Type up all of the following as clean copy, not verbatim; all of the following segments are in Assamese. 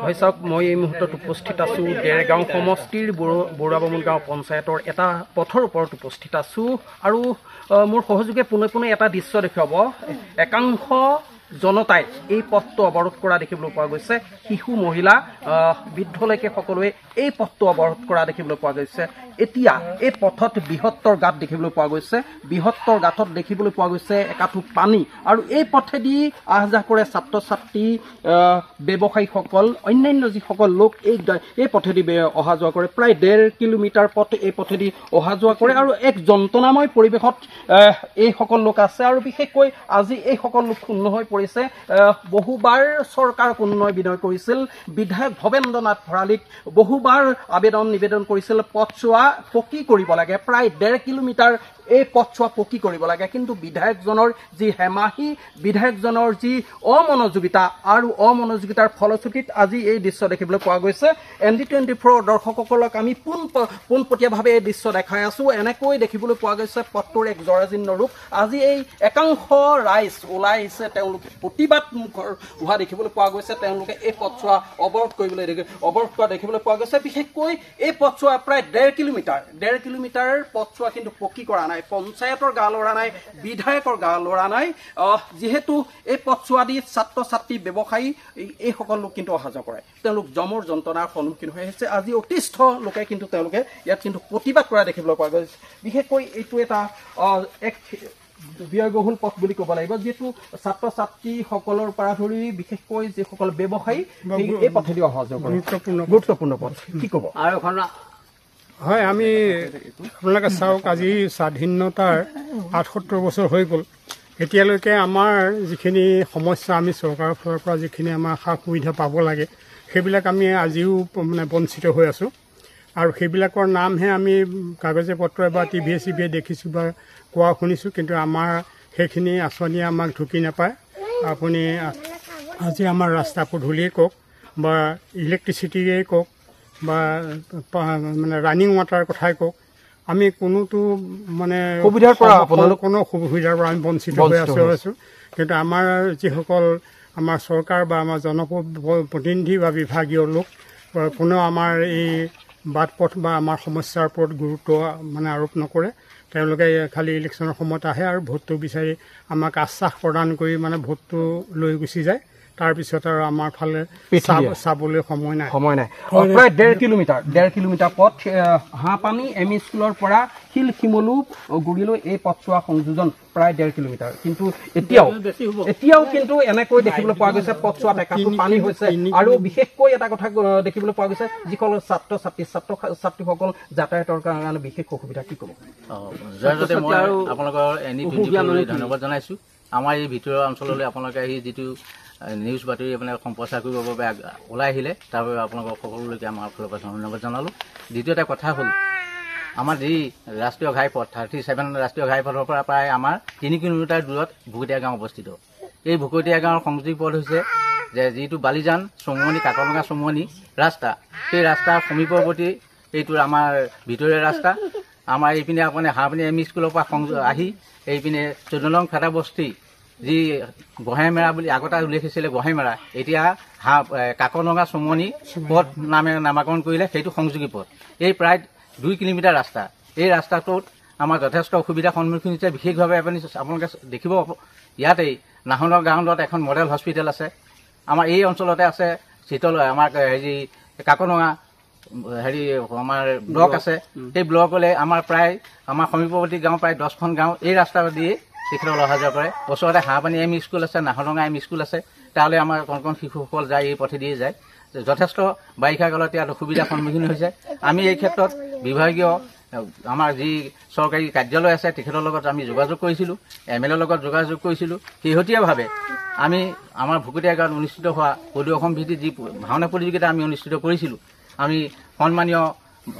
হয় চাওক মই এই মুহূৰ্তত উপস্থিত আছোঁ ডেৰগাঁও সমষ্টিৰ বৰুৱাবামুণ গাঁও পঞ্চায়তৰ এটা পথৰ ওপৰত উপস্থিত আছোঁ আৰু মোৰ সহযোগে পোনে পোনে এটা দৃশ্য দেখুৱাব একাংশ জনতাই এই পথটো অৱৰোধ কৰা দেখিবলৈ পোৱা গৈছে শিশু মহিলা বৃদ্ধলৈকে সকলোৱে এই পথটো অৱৰোধ কৰা দেখিবলৈ পোৱা গৈছে এতিয়া এই পথত বৃহত্তৰ গাঁত দেখিবলৈ পোৱা গৈছে বৃহত্তৰ গাঁতত দেখিবলৈ পোৱা গৈছে একাঠু পানী আৰু এই পথেদি আহ যাহ কৰে ছাত্ৰ ছাত্ৰী ব্যৱসায়ীসকল অন্যান্য যিসকল লোক এই পথেদি অহা যোৱা কৰে প্ৰায় 1.5 কিলোমিটাৰ পথ এই পথেদি অহা যোৱা কৰে আৰু এক যন্ত্ৰণাময় পৰিৱেশত এইসকল লোক আছে আৰু বিশেষকৈ আজি এইসকল লোক শূন্য হৈ পৰিছে বহুবাৰ চৰকাৰক উন্নয় বিনয় কৰিছিল বিধায়ক ভৱেন্দ্ৰনাথ ভৰালীক বহুবাৰ আবেদন নিবেদন কৰিছিল পথছোৱা পকী কৰিব লাগে প্ৰায় 1.5 কিলোমিটাৰ এই পথছোৱা পকী কৰিব লাগে কিন্তু বিধায়কজনৰ যি হেমাহি বিধায়কজনৰ যি অমনোযোগিতা আৰু অমনোযোগিতাৰ ফলশ্ৰুতিত আজি এই দৃশ্য দেখিবলৈ পোৱা গৈছে ND24 দৰ্শকসকলক আমি পোনপটীয়াভাৱে এই দৃশ্য দেখাই আছোঁ এনেকৈ দেখিবলৈ পোৱা গৈছে পথটোৰ এক জৰাজীৰ্ণ ৰূপ আজি এই একাংশ ৰাইজ ওলাই আহিছে তেওঁলোকে প্ৰতিবাদ মুখৰ হোৱা দেখিবলৈ পোৱা গৈছে তেওঁলোকে এই পথছোৱা অৱৰোধ কৰিবলৈ অৱৰোধ কৰা দেখিবলৈ পোৱা গৈছে বিশেষকৈ এই পথছোৱা প্ৰায় 1.5 কিলোমিটাৰ পথছোৱা কিন্তু পকী কৰা নাই পঞ্চায়তৰ গা লৰা নাই বিধায়কৰ গা লৰা নাই যেহেতু এই পথছোৱা দি ছাত্ৰ ছাত্ৰী ব্যৱসায়ী এই সকল লোক কিন্তু অহা যোৱা কৰে তেওঁলোক জমৰ যন্ত্ৰণাৰ সন্মুখীন হৈ আহিছে আজি অতিষ্ঠ লোকে কিন্তু তেওঁলোকে ইয়াত কিন্তু প্ৰতিবাদ কৰা দেখিবলৈ পোৱা গৈছে বিশেষকৈ এইটো এটা এক ব্যয়বহুল পথ বুলি ক'ব লাগিব যেহেতু ছাত্ৰ ছাত্ৰীসকলৰ পৰা ধৰি বিশেষকৈ যিসকল ব্যৱসায়ী এই পথেদি অহা যোৱা কৰে গুৰুত্বপূৰ্ণ পথ কি ক'ব আৰু এখন হয় আমি আপোনালোকে চাওক আজি স্বাধীনতাৰ ৭৮ বছৰ হৈ গ'ল এতিয়ালৈকে আমাৰ যিখিনি সমস্যা আমি চৰকাৰৰ ফালৰ পৰা যিখিনি আমাৰ সা সুবিধা পাব লাগে সেইবিলাক আমি আজিও মানে বঞ্চিত হৈ আছোঁ আৰু সেইবিলাকৰ নামহে আমি কাগজে পত্ৰই বা টিভিয়ে চিভিয়ে দেখিছোঁ বা কোৱা শুনিছোঁ কিন্তু আমাৰ সেইখিনি আঁচনিয়ে আমাক ঢুকি নাপায় আপুনি আজি আমাৰ ৰাস্তা পদূলিয়ে কওক বা ইলেক্ট্ৰিচিটিয়ে কওক বা মানে ৰানিং ৱাটাৰ কথাই কওক আমি কোনোটো মানে সুবিধাৰ পৰা কোনো সুবিধাৰ পৰা আমি বঞ্চিত হৈ আছোঁ কিন্তু আমাৰ যিসকল আমাৰ চৰকাৰ বা আমাৰ জনপ্ৰতিনিধি বা বিভাগীয় লোক কোনেও আমাৰ এই বাট পথ বা আমাৰ সমস্যাৰ ওপৰত গুৰুত্ব মানে আৰোপ নকৰে তেওঁলোকে খালি ইলেকশ্যনৰ সময়ত আহে আৰু ভোটটো বিচাৰি আমাক আশ্বাস প্ৰদান কৰি মানে ভোটটো লৈ গুচি যায় তাৰপিছত আৰু আমাৰ ফালে চাবলৈ সময় নাই প্ৰায় 1.5 কিলোমিটাৰ পথ হাঁহপানী এমই স্কুলৰ পৰা শিল শিমলু গুৰিলৈ এই পথছোৱা সংযোজন প্ৰায় 1.5 কিলোমিটাৰ কিন্তু এতিয়াও কিন্তু এনেকৈ দেখিবলৈ পোৱা গৈছে পথছোৱাত একাঠু পানী হৈছে আৰু বিশেষকৈ এটা কথা দেখিবলৈ পোৱা গৈছে যিসকল ছাত্ৰ ছাত্ৰীসকল যাতায়াতৰ কাৰণে বিশেষ অসুবিধা কি ক'ব মই আপোনালোকৰ ধন্যবাদ জনাইছোঁ আমাৰ এই ভিতৰুৱা অঞ্চললৈ আপোনালোকে আহি যিটো নিউজ বাতৰি আপোনাৰ সম্প্ৰচাৰ কৰিবৰ বাবে ওলাই আহিলে তাৰ বাবে আপোনালোকক সকলোলৈকে আমাৰ ফালৰ পৰা ধন্যবাদ জনালোঁ দ্বিতীয় এটা কথা হ'ল আমাৰ যি ৰাষ্ট্ৰীয় ঘাইপথ 37 ৰাষ্ট্ৰীয় ঘাইপথৰ পৰা প্ৰায় আমাৰ 3 কিলোমিটাৰ দূৰত ভুকতীয়া গাঁও অৱস্থিত এই ভুকতীয়া গাঁৱৰ সংযোগ পথ হৈছে যে যিটো বালিজান চমুৱনী কাকলঙা চমুৱনী ৰাস্তা সেই ৰাস্তাৰ সমীপৱৰ্তী এইটো আমাৰ ভিতৰীয়া ৰাস্তা আমাৰ এইপিনে আপুনি হাঁহপানী এমই স্কুলৰ পৰা আহি এইপিনে 14 নং ফেটা বস্তি যি গোহাঁইমেৰা বুলি আগতে উল্লেখ হৈছিলে গোহাঁইমেৰা এতিয়া কাকলঙা চমুৱনী পথ নামে নামাকৰণ কৰিলে সেইটো সংযোগী পথ এই প্ৰায় 2 কিলোমিটাৰ ৰাস্তা এই ৰাস্তাটোত আমাৰ যথেষ্ট অসুবিধাৰ সন্মুখীন হৈছে বিশেষভাৱে আপোনালোকে দেখিব ইয়াতেই নাহনৰ গাঁৱত এখন মডেল হস্পিটেল আছে আমাৰ এই অঞ্চলতে আছে শীতল আমাৰ হেৰি কাকলঙা আমাৰ ব্লক আছে সেই ব্লকলৈ আমাৰ প্ৰায় আমাৰ সমীপৱৰ্তী গাঁও প্ৰায় 10খন গাঁও এই ৰাস্তা দিয়ে তেখেতসকল অহা যোৱা কৰে ওচৰতে হাঁহপানী এমই স্কুল আছে নাহৰঙা এমই স্কুল আছে তালৈ আমাৰ কণ শিশুসকল যায় এই পথেদিয়ে যায় যথেষ্ট বাৰিষা কালত ইয়াত অসুবিধাৰ সন্মুখীন হৈছে আমি এই ক্ষেত্ৰত বিভাগীয় আমাৰ যি চৰকাৰী কাৰ্যালয় আছে তেখেতৰ লগত আমি যোগাযোগ কৰিছিলোঁ MLAৰ লগত যোগাযোগ কৰিছিলোঁ শেহতীয়াভাৱে আমি আমাৰ ভুকতীয়া গাঁৱত অনুষ্ঠিত হোৱা পদু অসম ভিত্তিত যি ভাওনা প্ৰতিযোগিতা আমি অনুষ্ঠিত কৰিছিলোঁ আমি সন্মানীয়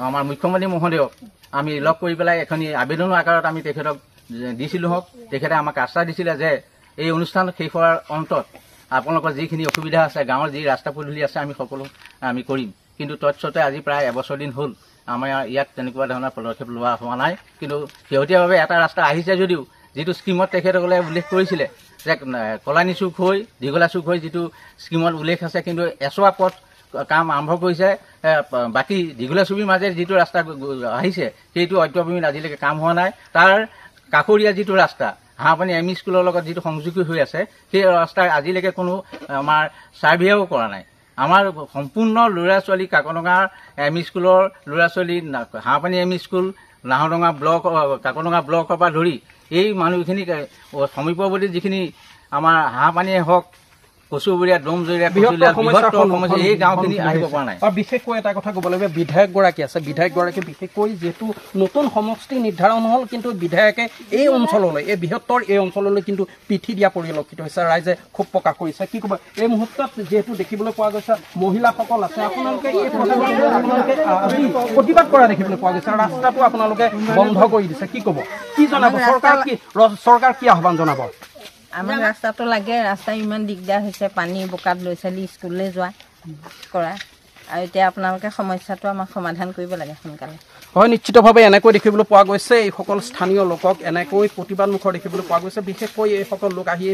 আমাৰ মুখ্যমন্ত্ৰী মহোদয়ক আমি লগ কৰি পেলাই এখনি আবেদনৰ আকাৰত আমি তেখেতক দিছিলোঁ হওক তেখেতে আমাক আশ্বাস দিছিলে যে এই অনুষ্ঠান শেষ হোৱাৰ অন্তত আপোনালোকৰ যিখিনি অসুবিধা আছে গাঁৱৰ যি ৰাস্তা পদূলি আছে আমি সকলো আমি কৰিম কিন্তু তৎসত্ত্বে আজি প্ৰায় এবছৰ দিন হ'ল আমাৰ ইয়াত তেনেকুৱা ধৰণৰ পদক্ষেপ লোৱা হোৱা নাই। কিন্তু শেহতীয়াভাৱে এটা ৰাস্তা আহিছে যদিও যিটো স্কীমত তেখেতসকলে উল্লেখ কৰিছিলে যে কলানী চুক হৈ দীঘলা চুক হৈ যিটো স্কীমত উল্লেখ আছে, কিন্তু এছোৱা পথ কাম আৰম্ভ কৰিছে। বাকী দীঘলা চুবিৰ মাজেৰে যিটো ৰাস্তা আহিছে সেইটো অত্যৱসীম আজিলৈকে কাম হোৱা নাই। তাৰ কাষৰীয়া যিটো ৰাস্তা হাঁহপানী এম ই স্কুলৰ লগত যিটো সংযোগী হৈ আছে সেই ৰাস্তাৰ আজিলৈকে কোনো আমাৰ ছাৰ্ভেও কৰা নাই। আমাৰ সম্পূৰ্ণ ল'ৰা ছোৱালী কাকডঙা এম ই স্কুলৰ ল'ৰা ছোৱালী হাঁহপানী এম ই স্কুল নাহৰডঙা ব্লক কাকডঙা ব্লকৰ পৰা ধৰি এই মানুহখিনি সমীপৱৰ্তী যিখিনি আমাৰ হাঁহপানীয়ে হওক কচুবুৰীয়া ডোমজৰীয়া সমস্যা এই গাঁওখিনি আহিব পৰা নাই। আৰু বিশেষকৈ এটা কথা ক'ব লাগিব, বিধায়কগৰাকী আছে, বিধায়কগৰাকী বিশেষকৈ যিহেতু নতুন সমষ্টি নিৰ্ধাৰণ হ'ল, কিন্তু বিধায়কে এই অঞ্চললৈ এই বৃহত্তৰ এই অঞ্চললৈ কিন্তু পিঠি দিয়া পৰিলক্ষিত হৈছে। ৰাইজে ক্ষোভ প্ৰকাশ কৰিছে। কি ক'ব এই মুহূৰ্তত যিহেতু দেখিবলৈ পোৱা গৈছে মহিলাসকল আছে, আপোনালোকে এই প্ৰতিবাদ কৰা দেখিবলৈ পোৱা গৈছে। ৰাস্তাটো আপোনালোকে বন্ধ কৰি দিছে। কি ক'ব, কি জনাব চৰকাৰ কি আহ্বান জনাব? আমাক ৰাস্তাটো লাগে। ৰাস্তা ইমান দিগদাৰ হৈছে, পানী বোকাত ল'ৰা ছোৱালী স্কুললৈ যোৱা কৰা, আৰু এতিয়া আপোনালোকে সমস্যাটো আমাক সমাধান কৰিব লাগে সোনকালে। হয়, নিশ্চিতভাৱে এনেকৈ দেখিবলৈ পোৱা গৈছে। এইসকল স্থানীয় লোকক এনেকৈ প্ৰতিবাদমুখৰ দেখিবলৈ পোৱা গৈছে। বিশেষকৈ এইসকল লোক আহি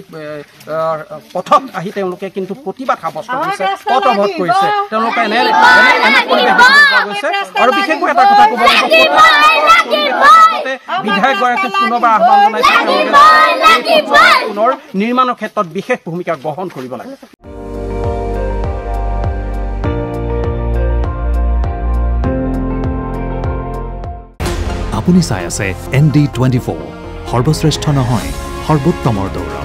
পথত আহি তেওঁলোকে কিন্তু প্ৰতিবাদ সাব্যস্ত কৰিছে, পথ অৱৰোধ কৰিছে। তেওঁলোকে এনেকৈ দেখিবলৈ পোৱা গৈছে। আৰু বিশেষকৈ এটা কথা ক'ব লাগিব, বিধায়কগৰাকীক পুনৰবাৰ আহ্বান জনাইছে পুনৰ নিৰ্মাণৰ ক্ষেত্ৰত বিশেষ ভূমিকা গ্ৰহণ কৰিব লাগে। আপুনি চাই আছে ND24, সৰ্বশ্ৰেষ্ঠ নহয় সৰ্বোত্তমৰ দৌৰা।